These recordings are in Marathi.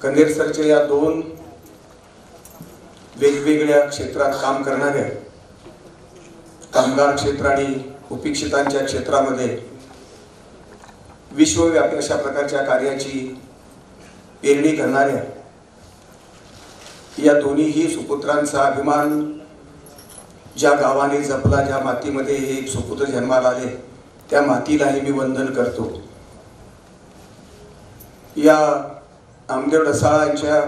कंदेरसरच्या या दोन वेगवेगळ्या क्षेत्रात काम करणाऱ्या कामगार क्षेत्र आणि उपेक्षितांच्या क्षेत्रामध्ये विश्वव्यापी अशा प्रकारच्या कार्याची पेरणी करणाऱ्या या दोन्हीही सुपुत्रांचा अभिमान ज्या गावाने जपला, ज्या मातीमध्ये हे सुपुत्र जन्माला आले त्या मातीलाही मी वंदन करतो। या नामदेव ढसाळांच्या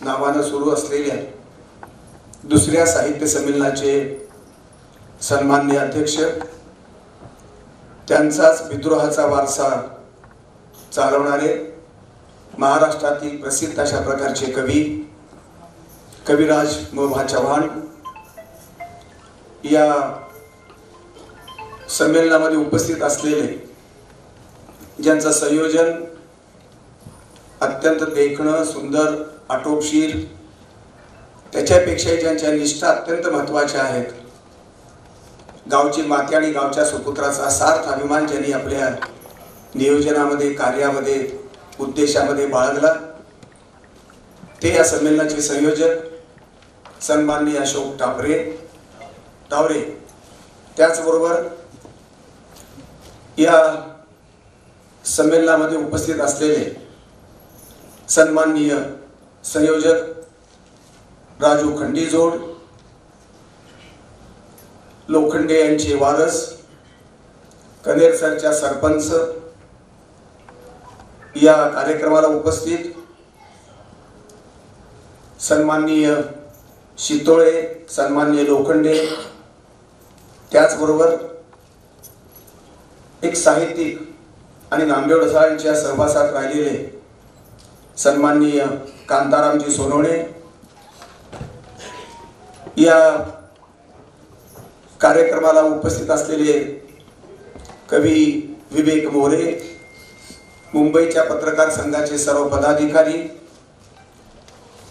नावाने सुरू असलेल्या दुसऱ्या साहित्य संमेलनाचे सन्माननीय अध्यक्ष, त्यांचाच विद्रोहाचा वारसा चालवणारे महाराष्ट्रातील प्रसिद्ध अशा प्रकारचे कवी कविराज मोभा चव्हाण या संमेलनामध्ये उपस्थित असलेले, ज्यांचं संयोजन अत्यंत देखणं सुंदर आटोपशीर, त्याच्यापेक्षा ज्यांच्या निष्ठा अत्यंत महत्त्वाच्या आहेत, गावची माती आणि गावच्या सुपुत्राचा सार्थ अभिमान ज्यांनी आपल्या नियोजनामध्ये, कार्यामध्ये, उद्देशामध्ये बाळगला, ते या संमेलनाचे संयोजक सन्माननीय अशोक टावरे, त्याचबरोबर या संमेलनामध्ये उपस्थित असलेले सन्माननीय संयोजक राजू खंडीजोड, लोखंडे यांचे वारस, कंदेरसरच्या सरपंच, या कार्यक्रमाला उपस्थित सन्माननीय शितोळे, सन्माननीय लोखंडे, त्याचबरोबर एक साहित्यिक आणि नामदेव ढसाळांच्या सहवासात राहिलेले सन्माननीय कांतारामजी सोनवणे, या कार्यक्रमाला उपस्थित असलेले कवी विवेक मोरे, मुंबईच्या पत्रकार संघाचे सर्व पदाधिकारी,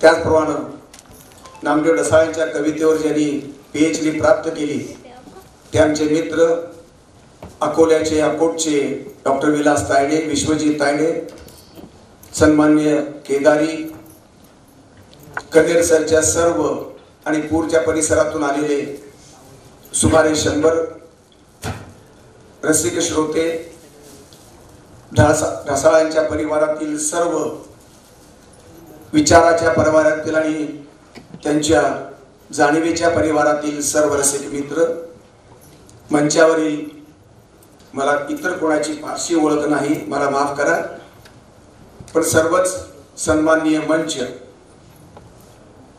त्याचप्रमाणे नामदेव ढसाळांच्या कवितेवर ज्यांनी PhD प्राप्त केली ते आमचे मित्र अकोल्याचे अकोटचे डॉक्टर विलास तायडे, विश्वजित तायडे, सन्माननीय केदारी, कंदेरसरच्या सर्व आणि पूरच्या परिसरातून आलेले सुमारे 100 रसिक श्रोते, ढसाळांच्या परिवारातील सर्व, विचाराच्या परिवारातील आणि त्यांच्या जाणीवेच्या परिवारातील सर्व रसिक मित्र, मंचावरील मला इतर कोणाची फारशी ओळख नाही, मला माफ करा, पण सर्वच सन्माननीय मंच,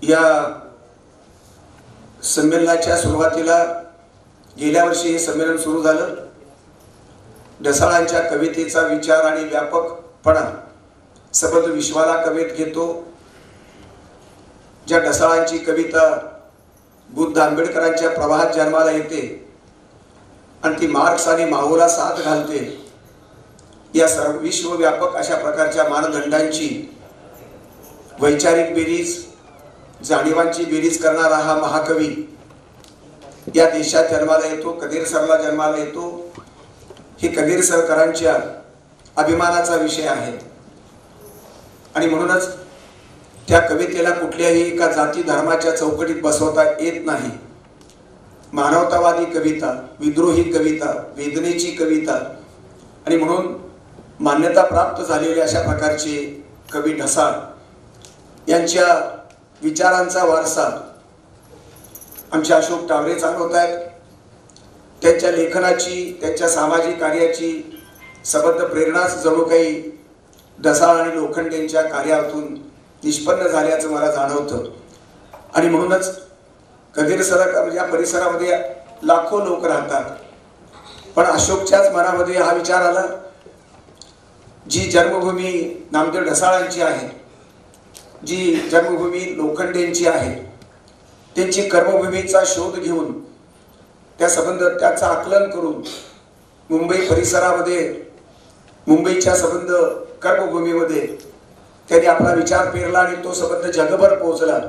या संमेलनाच्या सुरुवातीला गेल्या वर्षी हे संमेलन सुरू झालं। ढसाळांच्या कवितेचा विचार आणि व्यापकपणा सबंध विश्वाला कवेत घेतो। ज्या ढसाळांची कविता बुद्ध आंबेडकरांच्या प्रवाहात जन्माला येते आणि ती मार्क्स आणि माओला साथ घालते, या सर्व विश्वव्यापक अशा प्रकारच्या मानदंडांची वैचारिक बेरीज, जाणीवांची बेरीज करणारा हा महाकवी या देशात जन्माला येतो, कंदेरसरला जन्माला येतो। हे कंदेरसरकरांच्या अभिमानाचा विषय आहे आणि म्हणूनच त्या कवितेला कुठल्याही एका जाती धर्माच्या चौकटीत बसवता येत नाही। मानवतावादी कविता, विद्रोही कविता, वेदनेची कविता आणि म्हणून मान्यता प्राप्त झालेल्या अशा प्रकारचे कवी ढसाळ यांच्या विचारांचा वारसा आमचे अशोक टावरे चालवत आहेत। त्यांच्या लेखनाची, त्यांच्या सामाजिक कार्याची सबंध प्रेरणाच जणू काही ढसाळ आणि लोखंडेंच्या कार्यातून निष्पन्न झाल्याचं मला जाणवतं आणि म्हणूनच कंदेरसर या परिसरामध्ये लाखो लोक राहतात, पण अशोकच्याच मनामध्ये हा विचार आला, जी जन्मभूमी नामदेव ढसाळांची आहे, जी जन्मभूमी लोखंडेंची आहे, त्यांची कर्मभूमीचा शोध घेऊन त्या संबंध त्याचं आकलन करून मुंबई परिसरामध्ये, मुंबईच्या संबंध कर्मभूमीमध्ये त्यांनी आपला विचार पेरला आणि तो संबंध जगभर पोहोचला।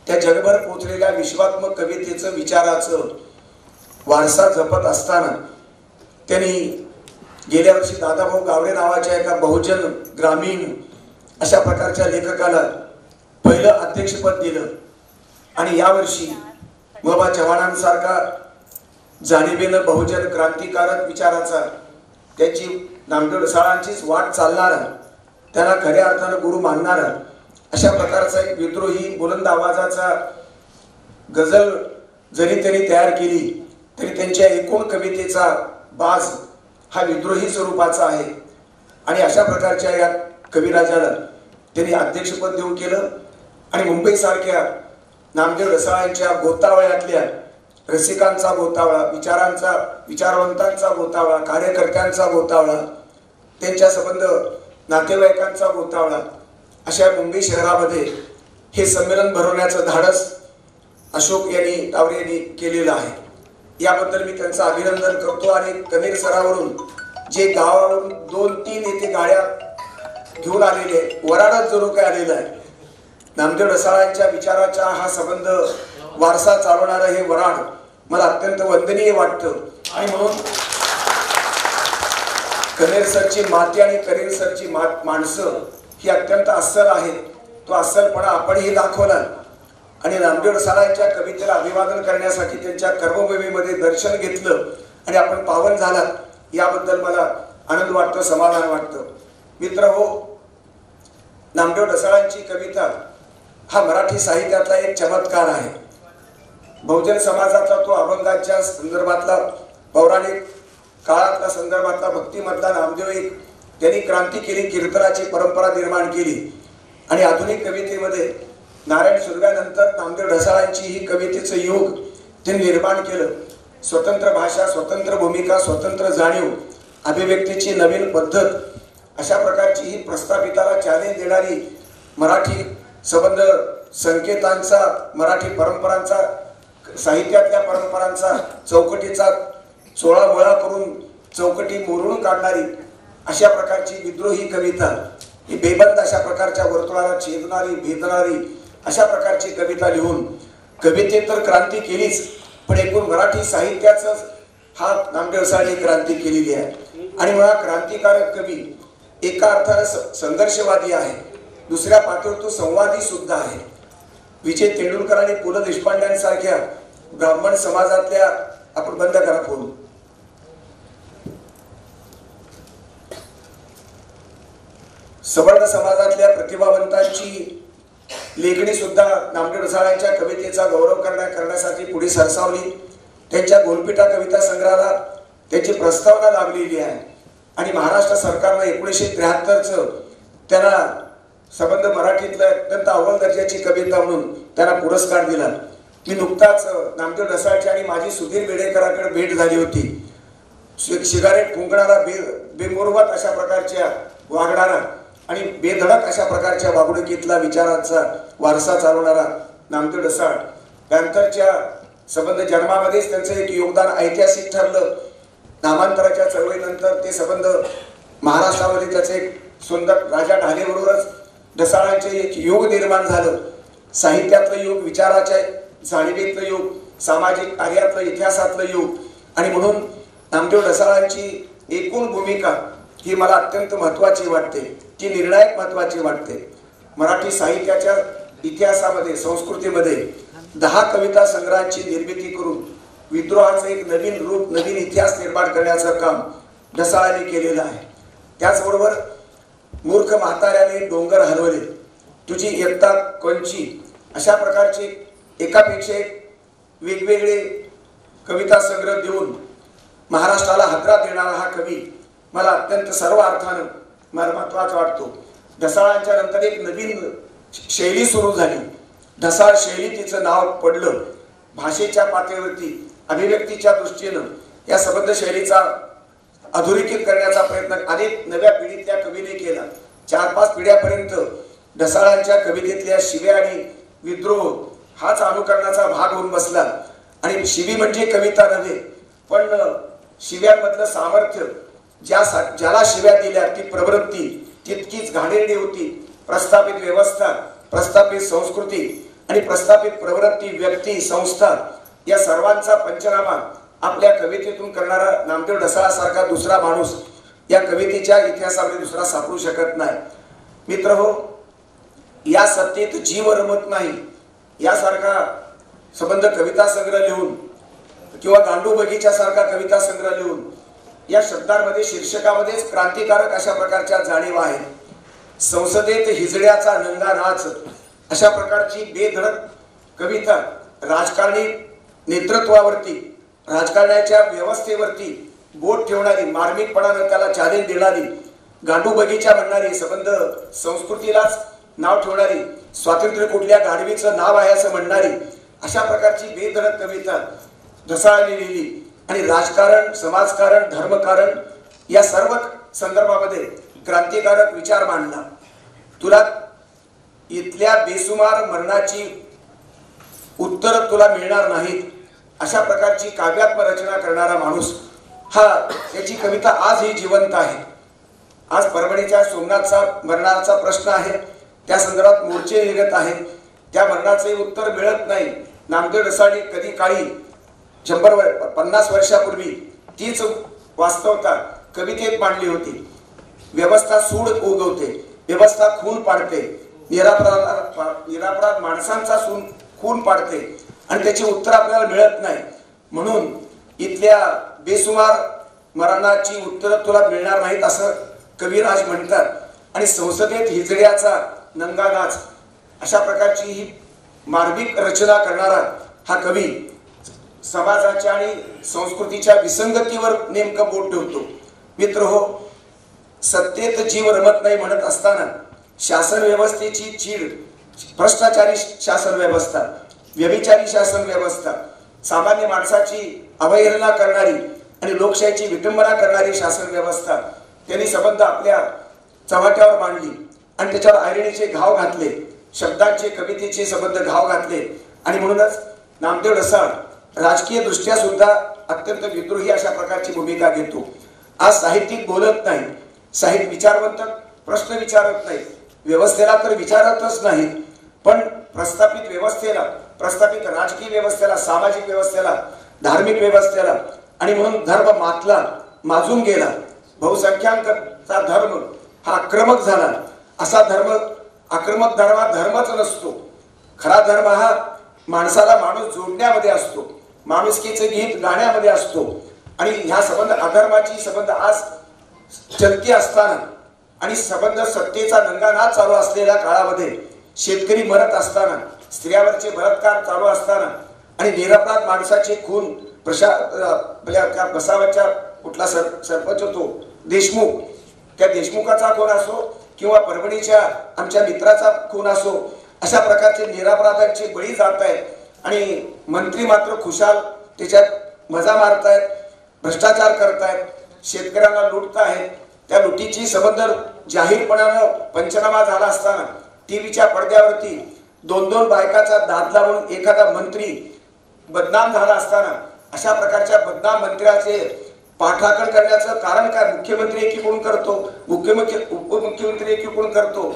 त्या जगभर पोहोचलेल्या विश्वात्मक कवितेचं, विचाराचं वारसा जपत असताना त्यांनी गेल्या वर्षी दादाभाऊ गावडे नावाच्या एका बहुजन ग्रामीण अशा प्रकारच्या लेखकाला पहिलं अध्यक्षपद दिलं आणि यावर्षी बाबा चव्हाणांसारखा जाणीवेनं बहुजन क्रांतिकारक विचाराचा त्याची नामदेव ढसाळांचीच वाट चालणारा त्याला खऱ्या अर्थानं गुरु मानणारा अशा प्रकारचा एक विद्रोही बुलंद आवाजाचा गझल जरी त्यांनी तयार केली तरी त्यांच्या एकूण कवितेचा बाज हा विद्रोही स्वरूपाचा आहे आणि अशा प्रकारच्या या कविराजाला त्यांनी अध्यक्षपद देऊन केलं आणि मुंबईसारख्या नामदेव ढसाळांच्या गोतावळ्यातल्या रसिकांचा गोतावळा, विचारवंतांचा गोतावळा, कार्यकर्त्यांचा गोतावळा, त्यांच्या संबंध नातेवाईकांचा गोतावळा अशा मुंबई शहरामध्ये हे संमेलन भरवण्याचं धाडस अशोक यांनी तावरे यांनी केलेलं आहे. याबद्दल मी त्यांचं अभिनंदन करतो. आणि कनेर सरावरून जे गावावरून 2-3 येथे गाड्या घेऊन आलेले वराडच जणू काय आलेला आहे. नामदेव ढसाळांच्या विचाराचा हा संबंध वारसा चालवणारा हे वराड मला अत्यंत वंदनीय वाटतं आणि म्हणून कनेर सरची माती आणि कनेर सरची माणसं ही अत्यंत अस्सल आहेत. तो अस्सलपणा आपणही दाखवला आणि नामदेव ढसाळांच्या कवितेला अभिवादन करण्यासाठी त्यांच्या कर्मभूमीमध्ये दर्शन घेतलं आणि आपण पावन झालात याबद्दल मला आनंद वाटतो, समाधान वाटतं. मित्रहो, नामदेव ढसाळांची कविता हा मराठी साहित्यातला एक चमत्कार आहे. बहुजन समाजातला तो अभंगाच्या संदर्भातला पौराणिक काळातला संदर्भातला भक्तीमधला नामदेव एक त्यांनी क्रांती केली, कीर्तनाची परंपरा निर्माण केली आणि आधुनिक कवितेमध्ये नारायण सुर्व्यानंतर नामदेव ढसाळांची ही कवितेचं युग त्यांनी निर्माण केलं. स्वतंत्र भाषा, स्वतंत्र भूमिका, स्वतंत्र जाणीव, अभिव्यक्तीची नवीन पद्धत अशा प्रकारची ही प्रस्थापिताला चॅलेंज देणारी मराठी संबंध संकेतांचा, मराठी परंपरांचा, साहित्यातल्या परंपरांचा चौकटीचा चोळामोळा करून चौकटी मोडून काढणारी अशा प्रकारची विद्रोही कविता, ही बेबंद अशा प्रकारच्या वर्तुळाला छेदणारी, भेदणारी अशा प्रकारची कविता लिहून कवितेत तर क्रांती केलीच पण एकूण मराठी साहित्याचं हा नामदेव ढसाळांनी क्रांती केलेली आहे. आणि मला क्रांतिकारक कवी एका अर्थानं संघर्षवादी आहे, दुसऱ्या पातळीवर तो संवादी सुद्धा आहे. विजय तेंडुलकर आणि पु ल देशपांड्यांसारख्या ब्राह्मण समाजातल्या, आपण बंद करा फोन, सवर्ण समाजातल्या प्रतिभावंतांची लेखणी सुद्धा नामदेव ढसाळांच्या कवितेचा गौरव करण्यासाठी पुढे सरसावली. त्यांच्या गोलपिटा कविता संग्रहाला त्यांची प्रस्तावना लाभलेली आहे आणि महाराष्ट्र सरकारनं 1973चं त्यांना संबंध मराठीतल्या अत्यंत अव्वल दर्जाची कविता म्हणून त्यांना पुरस्कार दिला. मी नुकताच नामदेव ढसाळची आणि माझी सुधीर बेडेकरांकडे भेट झाली होती. सिगारेट फुंकणारा, बेमुरवत अशा प्रकारच्या वागणारा आणि बेधडक अशा प्रकारच्या वागणुकीतला विचारांचा वारसा चालवणारा नामदेव ढसाळ, त्यानंतरच्या संबंध जन्मामध्येच त्यांचं एक योगदान ऐतिहासिक ठरलं. नामांतराच्या चळवळीनंतर ते संबंध महाराष्ट्रामध्ये त्याचे एक सुंदर राजा ढालेबरोबरच ढसाळांचे एक युग निर्माण झालं. साहित्यातलं युग, विचाराच्या जाणीवेतलं युग, सामाजिक कार्यातलं, इतिहासातलं युग. आणि म्हणून नामदेव ढसाळांची एकूण भूमिका ही मला अत्यंत महत्त्वाची वाटते, ती निर्णायक महत्त्वाची वाटते. मराठी साहित्याच्या इतिहासामध्ये, संस्कृतीमध्ये 10 कविता संग्रहाची निर्मिती करून विद्रोहाचं एक नवीन रूप, नवीन इतिहास निर्माण करण्याचं काम ढसाळांनी केलेलं आहे. त्याचबरोबर मूर्ख म्हाताऱ्याने डोंगर हलवले, तुझी एकता कोणची अशा प्रकारचे एकापेक्षा एक वेगवेगळे कविता संग्रह देऊन महाराष्ट्राला हादरा देणारा हा कवी मला अत्यंत सर्व अर्थानं मला महत्त्वाचा वाटतो. ढसाळांच्या नंतर एक नवीन शैली सुरू झाली, ढसाळ शैली तिचं नाव पडलं. भाषेच्या पातळीवरती, अभिव्यक्तीच्या दृष्टीनं या संबंध शैलीचा अधोरेखित करण्याचा प्रयत्न अनेक नव्या पिढीतल्या कवीने केला. 4-5 पिढ्यापर्यंत ढसाळांच्या कवितेतल्या शिव्या आणि विद्रोह हाच अनुकरणाचा भाग होऊन बसला. आणि शिवी म्हणजे कविता नव्हे, पण शिव्यांमधलं सामर्थ्य, ज्याला शिव्या दिल्या ती प्रवृत्ती तितकीच घाणेरडी होती. प्रस्थापित व्यवस्था, प्रस्थापित संस्कृती आणि प्रस्थापित प्रवृत्ती, व्यक्ती, संस्था या सर्वांचा पंचनामा आपल्या कवितेतून करणारा नामदेव ढसाळासारखा दुसरा माणूस या कवितेच्या इतिहासामध्ये दुसरा सापडू शकत नाही. मित्रहो, या सत्तेत जीव रमत नाही यासारखा संबंध कविता संग्रह लिहून किंवा गांडू बगीचा सारखा कविता संग्रह लिहून या शब्दांमध्ये शीर्षकामध्येच क्रांतिकारक अशा प्रकारच्या जाणीव आहेत। संसदेत हिजड्याचा नंगा नाच अशा प्रकारची बेधडक कविता राजकारणी नेतृत्वावरती राजकारणाच्या व्यवस्थेवरती बोट ठेवणारी मार्मिकपणाने त्याला चॅलेंज देणारी गांडू बगीचा म्हणणारी संबंध संस्कृतीलाच नाव ठेवणारी स्वातंत्र्य कुठल्या गाढवीचं नाव आहे असं म्हणणारी अशा प्रकारची बेधडक कविता ढसाळली लिहिली आणि राजकारण समाजकारण धर्मकारण या सर्व संदर्भामध्ये क्रांतिकारक विचार मांडला। तुला इथल्या बेसुमार मरणाची उत्तर तुला मिळणार नाहीत अशा प्रकारची काव्यात्मक रचना करणारा माणूस हा त्याची कविता आजही जिवंत आहे। आज परभणीच्या सोमनाथचा मरणाचा प्रश्न आहे, त्या संदर्भात मोर्चे निघत आहेत, त्या मरणाचे उत्तर मिळत नाही। नामदेव ढसाळी कधी काळी 150 वर्षापूर्वी तीच वास्तवता कवितेत मांडली होती। व्यवस्था सूड उगवते, व्यवस्था खून पाडते, निरापराध माणसांचा खून पाडते आणि त्याची उत्तर आपल्याला मिळत नाही। म्हणून इथल्या बेसुमार मरणाची उत्तर तुला मिळणार नाहीत असं कविराज म्हणतात आणि संसदेत हिजड्याचा नंगा नाच अशा प्रकारची ही मार्मिक रचना करणारा हा कवी समाजाच्या आणि संस्कृतीच्या विसंगतीवर नेमकं बोट ठेवतो। मित्रहो, सत्तेत जीव रमत नाही म्हणत असताना शासन व्यवस्थेची चीड, भ्रष्टाचारी शासन व्यवस्था, व्यभिचारी शासन व्यवस्था, सामान्य माणसाची अवहेलना करणारी आणि लोकशाहीची विटंबना करणारी शासन व्यवस्था त्यांनी संबंध आपल्या चव्हाट्यावर मांडली आणि त्याच्यावर आयरणीचे घाव घातले, शब्दांचे कवितेचे संबंध घाव घातले आणि म्हणूनच नामदेव ढसाळ राजकीय दृष्ट्या सुद्धा अत्यंत विद्रोही अशा प्रकारची भूमिका घेतो। आज साहित्यिक बोलत नाही, साहित्य विचारवंत प्रश्न विचारत नाही, व्यवस्थेला तर विचारतच नाही, पण प्रस्थापित व्यवस्थेला, प्रस्थापित राजकीय व्यवस्थेला, सामाजिक व्यवस्थेला, धार्मिक व्यवस्थेला आणि म्हणून धर्म मातला, माजून गेला। बहुसंख्याकांचा धर्म हा आक्रमक झाला। असा धर्म, आक्रमक धर्म हा धर्मच नसतो। खरा धर्म हा माणसाला माणूस जोडण्यामध्ये असतो, माणुसकीचे गीत गाण्यामध्ये असतो आणि ह्या संबंध अधर्माची संबंध आज चलती असताना आणि संबंध सत्तेचा नंगानाच चालू असलेल्या काळामध्ये शेतकरी मरत असताना, स्त्रियावरचे बलात्कार चालू असताना आणि निरपराध माणसाचे खून बसावाच्या कुठला सरपंच होतो देशमुख, त्या देशमुखाचा खून असो किंवा परभणीच्या आमच्या मित्राचा खून असो, अशा प्रकारचे निरपराधांचे बळी जात आहेत आणि मंत्री मात्र खुशाल त्याच्यात मजा मारतायत, भ्रष्टाचार करतायत, शेतकऱ्यांना लुटतायत। त्या लुटीची संबंध जाहीरपणानं पंचनामा झाला असताना टीव्हीच्या पडद्यावरती 2-2 बायकाचा दाद लावून एखादा मंत्री बदनाम झाला असताना अशा प्रकारच्या बदनाम मंत्र्याचे पाठाकड करण्याचं कारण काय? मुख्यमंत्री एकीकडून करतो, उपमुख्यमंत्री एकीकडून करतो।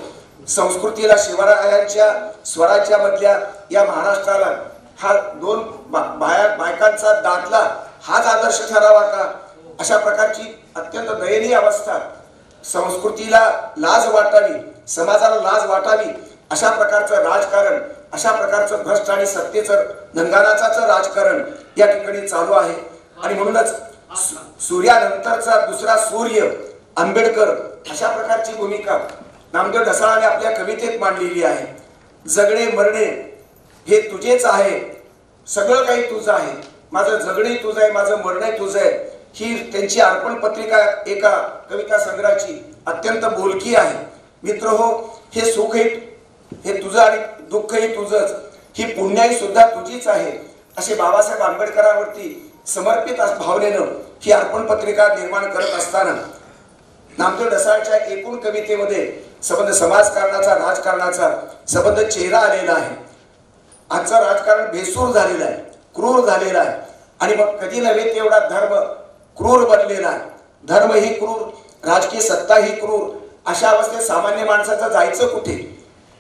संस्कृतीला, शिवरायांच्या स्वराज्यामधल्या या महाराष्ट्राला हा 2 बायकांचा दादला हाच आदर्श ठरावा का? अशा प्रकारची अत्यंत दयनीय अवस्था, संस्कृतीला लाज वाटावी, समाजाला लाज वाटावी अशा प्रकारचं राजकारण, अशा प्रकारचं भ्रष्ट आणि सत्तेचं नंगानाचाच राजकारण या ठिकाणी चालू आहे। आणि म्हणूनच सूर्यानंतरचा दुसरा सूर्य आंबेडकर अशा प्रकारची भूमिका नामदेव ढसाळाने आपल्या कवितेत मांडलेली आहे। जगणे मरणे हे तुझेच आहे, सगळं काही तुझं आहे, माझं जगणे तुझं आहे, माझं मरणे तुझं आहे, ही त्यांची अर्पण पत्रिका एका कविता संग्रहाची अत्यंत बोलकी आहे। मित्रहो, हे सुख हे तुझं आणि दुःख हे तुझंच, ही पुण्याई सुद्धा तुझीच आहे असे बाबासाहेब आंबेडकरांवरती समर्पित भावनेनं ही अर्पण पत्रिका निर्माण करत असताना नामदेव ढसाळच्या एकूण कवितेमध्ये संबंध समाजकारणाचा, राजकारणाचा संबंध चेहरा आलेला आहे। आजचं राजकारण बेसूर झालेलं आहे, क्रूर झालेला आहे आणि मग कधी नव्हे तेवढा धर्म क्रूर बनलेला आहे। धर्म ही क्रूर, राजकीय सत्ता ही क्रूर, अशा अवस्थेत सामान्य माणसाचं जायचं कुठे?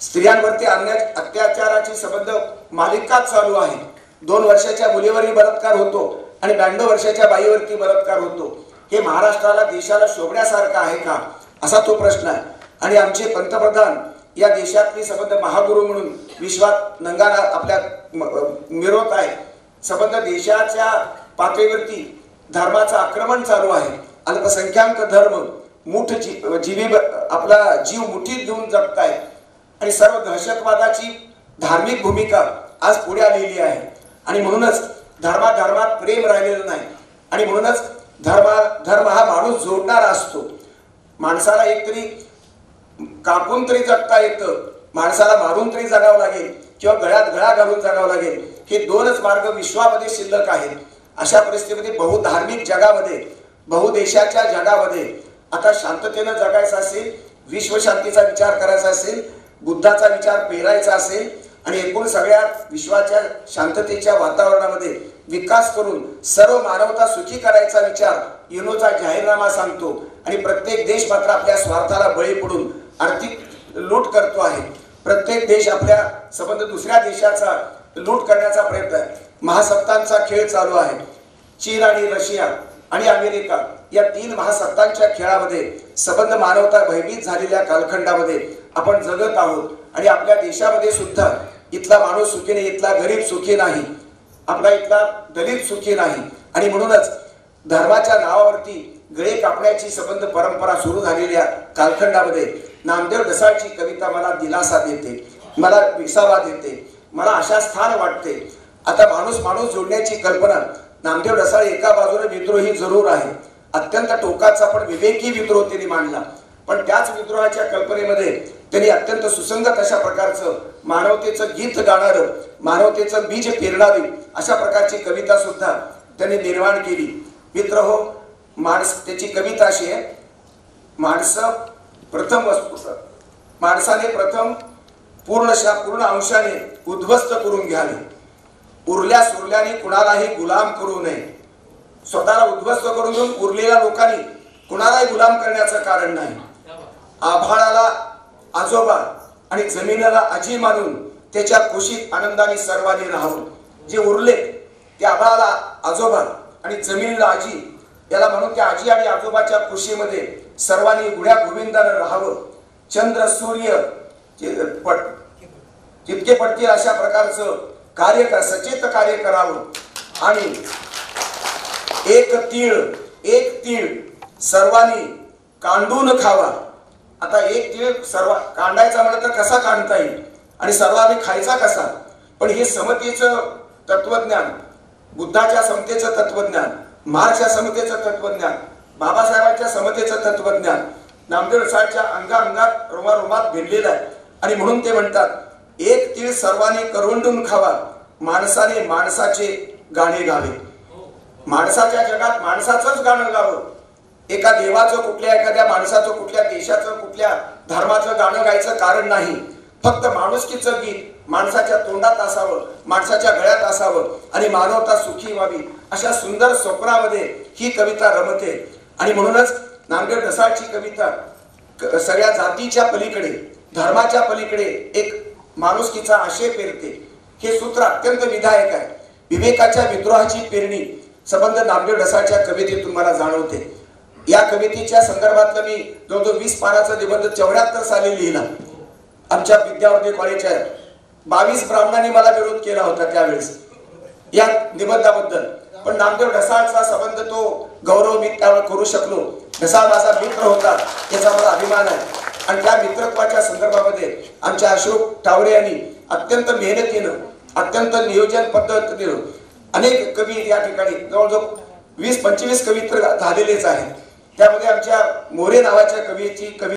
स्त्रियांवरती अत्याचाराची संबंध मालिकाच चालू आहे। 2 वर्षाच्या मुलीवरही बलात्कार होतो आणि 92 वर्षाच्या बाईवरती बलात्कार होतो। हे महाराष्ट्राला, देशाला शोभण्यासारखं आहे का, असा तो प्रश्न आहे। आणि आमचे पंतप्रधान या देशातली संबंध महागुरु म्हणून विश्वात नंगारा आपल्या मिरवत आहे। संबंध देशाच्या पातळीवरती धर्माचं आक्रमण चालू आहे। अल्पसंख्याक धर्म आपला जीव मुठीत घेऊन जगताय आणि सर्व दहशतवादाची धार्मिक भूमिका आज पुढे आलेली आहे। आणि म्हणूनच धर्मात प्रेम राहिलेलं नाही आणि म्हणूनच धर्म हा माणूस जोडणारा असतो। माणसाला एकतरी कापून तरी जगता येतं, माणसाला मारून तरी जगावं लागेल किंवा गळ्यात गळा घालून जगावं लागेल, हे दोनच मार्ग विश्वामध्ये शिल्लक आहेत। अशा परिस्थितीमध्ये बहुधार्मिक जगामध्ये, बहुदेशाच्या जगामध्ये आता शांततेनं जगायचं असेल, विश्वशांतीचा विचार करायचा असेल, बुद्धाचा विचार पेरायचा असेल आणि एकूण सगळ्या विश्वाच्या शांततेच्या वातावरणामध्ये विकास करून सर्व मानवता सुखी करायचा विचार युनोचा जाहीरनामा सांगतो। आणि प्रत्येक देश मात्र आपल्या स्वार्थाला बळी पडून आर्थिक लूट करतो आहे। प्रत्येक देश आपल्या संबंध दुसऱ्या देशाचा लूट करण्याचा प्रयत्न आहे। महासत्तांचा खेळ चालू आहे। चीन आणि रशिया आणि अमेरिका या तीन महासत्तांच्या खेळामध्ये संबंध मानवता भयभीत झालेल्या कालखंडामध्ये आपण जगत आहोत। आणि आपल्या देशामध्ये सुद्धा इथला माणूस सुखी नाही, इथला गरीब सुखी नाही, आपला इथला दलित सुखी नाही। आणि म्हणूनच धर्माच्या नावावरती गळे कापण्याची संबंध परंपरा सुरू झालेल्या कालखंडामध्ये नामदेव ढसाळची कविता मला दिलासा देते, मला विसावा देते, मला आशा स्थान वाटते। आता माणूस जोडण्याची कल्पना नामदेव ढसाळ एका बाजूने विद्रोही जरूर आहे, अत्यंत टोकाचा पण विवेकी विद्रोह त्यांनी मांडला, पण त्याच विद्रोहाच्या कल्पनेमध्ये त्यांनी अत्यंत सुसंगत अशा प्रकारचं मानवतेचं गीत गाणारं, मानवतेचं बीज पेरणारी अशा प्रकारची कविता सुद्धा त्यांनी निर्माण केली। मित्रहो, त्याची कविता अशी आहे, माणसाने प्रथम पूर्ण अंशाने उद्ध्वस्त करून घ्यावे, उरल्या सुरल्याने कुणालाही गुलाम करू नये। स्वतःला उद्ध्वस्त करून घेऊन उरलेल्या लोकांनी कुणालाही गुलाम करण्याचं कारण नाही। आभाळाला आजोबा आणि जमिनीला आजी मानून त्याच्या कुशीत आनंदाने सर्वांनी राहावं। जे उरले ते आभाळाला आजोबा आणि जमिनीला आजी याला म्हणून त्या आजी आणि आजोबाच्या कुशीमध्ये सर्वांनी गुढ्या गोविंदानं राहावं। चंद्र सूर्य जितके पडतील अशा प्रकारचं सचेत कार्य करावं। आणि एक तीळ सर्वांनी कांडून खावा। आता एक तीळ सर्व कांडायचा म्हणलं तर कसा काढता येईल आणि सर्वांनी खायचा कसा? पण हे समतेचं तत्वज्ञान, बुद्धाच्या समतेचं तत्वज्ञान, मार्क्सच्या समतेचं तत्वज्ञान, बाबासाहेबांच्या समतेचं तत्वज्ञान नामदेव ढसाळच्या अंगात रोमारोमात भिनलेलं आहे। आणि म्हणून ते म्हणतात, एक तीळ सर्वांनी करवंडून खावा, माणसाने माणसाचे गाणे गावे। माणसाच्या जगात माणसाचंच गाणं गावं। एका देवाचं, एखाद्या माणसाचं, कुठल्या देशाचं, कुठल्या धर्माचं गाणं गायचं कारण नाही। फक्त माणुसकीचं गीत माणसाच्या तोंडात असावं, माणसाच्या गळ्यात असावं आणि मानवता सुखी व्हावी अशा सुंदर स्वप्नामध्ये ही कविता रमते। आणि म्हणूनच नामदेव ढसाळची कविता सगळ्या जातीच्या पलीकडे, धर्माच्या पलीकडे एक माणुसकीचा आशय पेरते। हे सूत्र अत्यंत विधायक आहे। विवेकाच्या विद्रोहाची पेरणी संबंध नामदेव ढसाळच्या कवितेतून मला जाणवते। या कवितेच्या संदर्भातलं मी जवळजवळ 20 पानाचा निबंध 74 साली लिहिला आमच्या विद्यावर्धी कॉलेजच्या 22 ब्राह्मणांनी मला विरोध केला होता त्यावेळेस या निबंधाबद्दल। पण नामदेव ढसाळचा संबंध तो गौरव मी त्यावेळेस करू शकलो। ढसाळ माझा मित्र होता याचा मला अभिमान आहे। आणि त्या मित्रत्वाच्या संदर्भामध्ये आमच्या अशोक टावरे यांनी अत्यंत मेहनतीनं, अत्यंत नियोजन पद्धतीनं अनेक कवी या ठिकाणी जवळजवळ 20-25 कवी तर झालेलेच आहेत। त्यामध्ये आमच्या मोरे नावाच्या कवीची